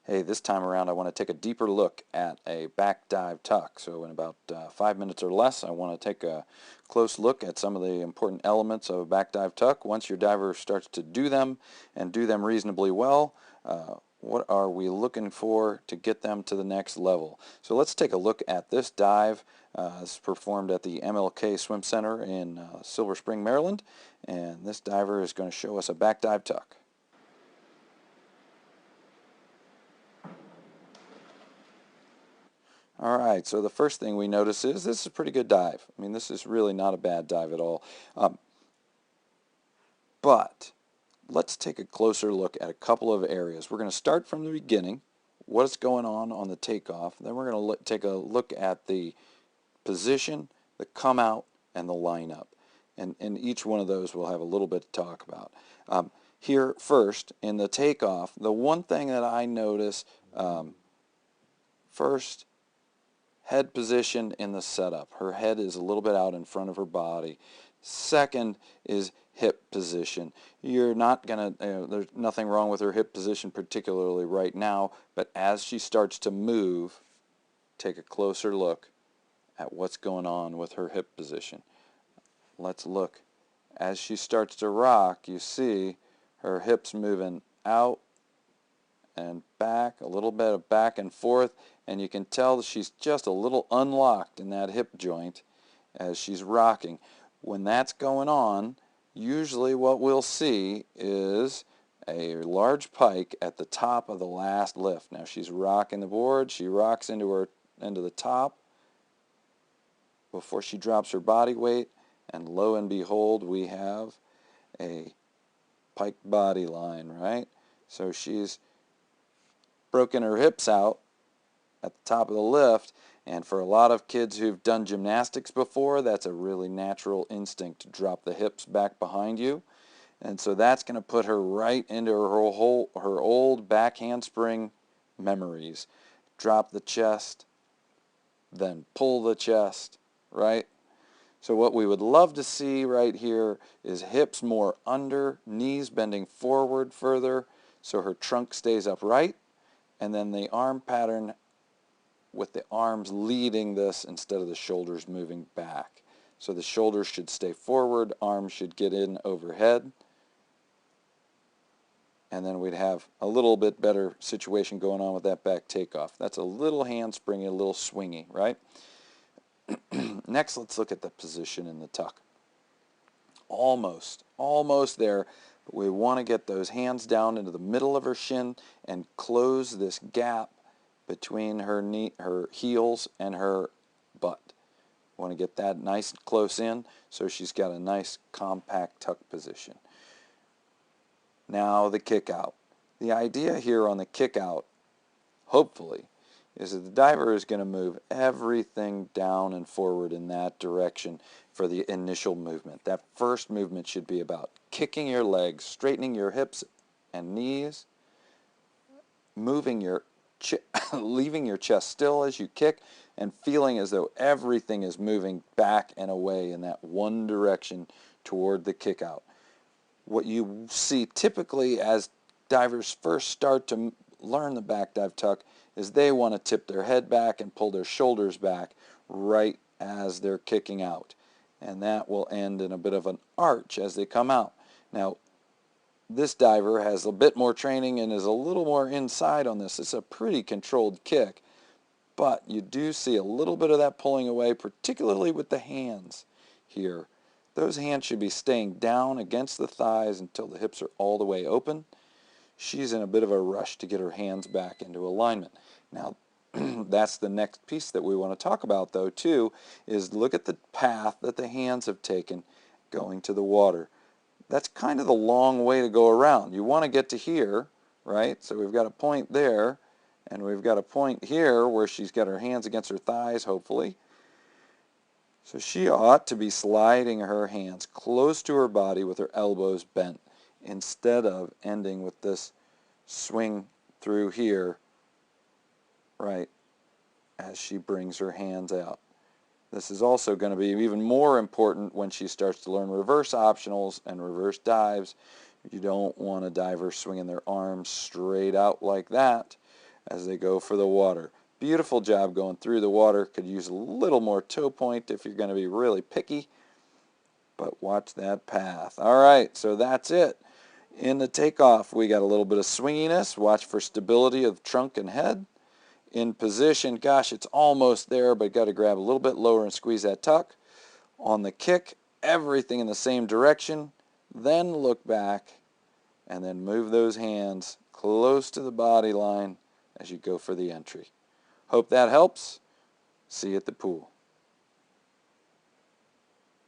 Hey, this time around I want to take a deeper look at a back dive tuck. So in about 5 minutes or less, I want to take a close look at some of the important elements of a back dive tuck. Once your diver starts to do them and do them reasonably well, what are we looking for to get them to the next level? So let's take a look at this dive. It's performed at the MLK Swim Center in Silver Spring, Maryland, and this diver is going to show us a back dive tuck. Alright, so the first thing we notice is this is a pretty good dive. I mean, this is really not a bad dive at all. But let's take a closer look at a couple of areas. We're going to start from the beginning, what's going on the takeoff. Then we're going to take a look at the position, the come out, and the lineup. And each one of those we'll have a little bit to talk about. Here first, in the takeoff, the one thing that I notice first, head position in the setup. Her head is a little bit out in front of her body. Second is hip position. You're not going to, there's nothing wrong with her hip position particularly right now, but as she starts to move, take a closer look at what's going on with her hip position. Let's look. As she starts to rock, you see her hips moving out and back, a little bit of back and forth, and you can tell that she's just a little unlocked in that hip joint as she's rocking. When that's going on, usually what we'll see is a large pike at the top of the last lift. Now she's rocking the board, she rocks into the top before she drops her body weight, and lo and behold, we have a pike body line, right? So she's broken her hips out at the top of the lift, and for a lot of kids who've done gymnastics before, that's a really natural instinct to drop the hips back behind you, and so that's going to put her right into her old back handspring memories. Drop the chest, then pull the chest, right? So what we would love to see right here is hips more under, knees bending forward further so her trunk stays upright, and then the arm pattern with the arms leading this instead of the shoulders moving back. So the shoulders should stay forward, arms should get in overhead, and then we'd have a little bit better situation going on with that back takeoff. That's a little handspringy, a little swingy, right? Next, let's look at the position in the tuck. Almost there, but we want to get those hands down into the middle of her shin and close this gap between her heels and her butt. We want to get that nice and close in so she's got a nice compact tuck position. Now the kick out. The idea here on the kick out, hopefully, is that the diver is going to move everything down and forward in that direction for the initial movement. That first movement should be about kicking your legs, straightening your hips and knees, moving your leaving your chest still as you kick, and feeling as though everything is moving back and away in that one direction toward the kick out. What you see typically as divers first start to learn the back dive tuck is they want to tip their head back and pull their shoulders back right as they're kicking out, and that will end in a bit of an arch as they come out. Now this diver has a bit more training and is a little more inside on this. It's a pretty controlled kick, but you do see a little bit of that pulling away, particularly with the hands here. Those hands should be staying down against the thighs until the hips are all the way open. She's in a bit of a rush to get her hands back into alignment. Now, that's the next piece that we want to talk about, though, too, is look at the path that the hands have taken going to the water. That's kind of the long way to go around. You want to get to here, right? So we've got a point there, and we've got a point here where she's got her hands against her thighs, hopefully. So she ought to be sliding her hands close to her body with her elbows bent instead of ending with this swing through here, right, as she brings her hands out. This is also going to be even more important when she starts to learn reverse optionals and reverse dives. You don't want a diver swinging their arms straight out like that. as they go for the water. Beautiful job going through the water. Could use a little more toe point if you're going to be really picky. But watch that path. All right, so that's it. In the takeoff, we got a little bit of swinginess. Watch for stability of trunk and head. In position, gosh, it's almost there, but got to grab a little bit lower and squeeze that tuck. On the kick, everything in the same direction. Then look back, and then move those hands close to the body line as you go for the entry. Hope that helps. See you at the pool.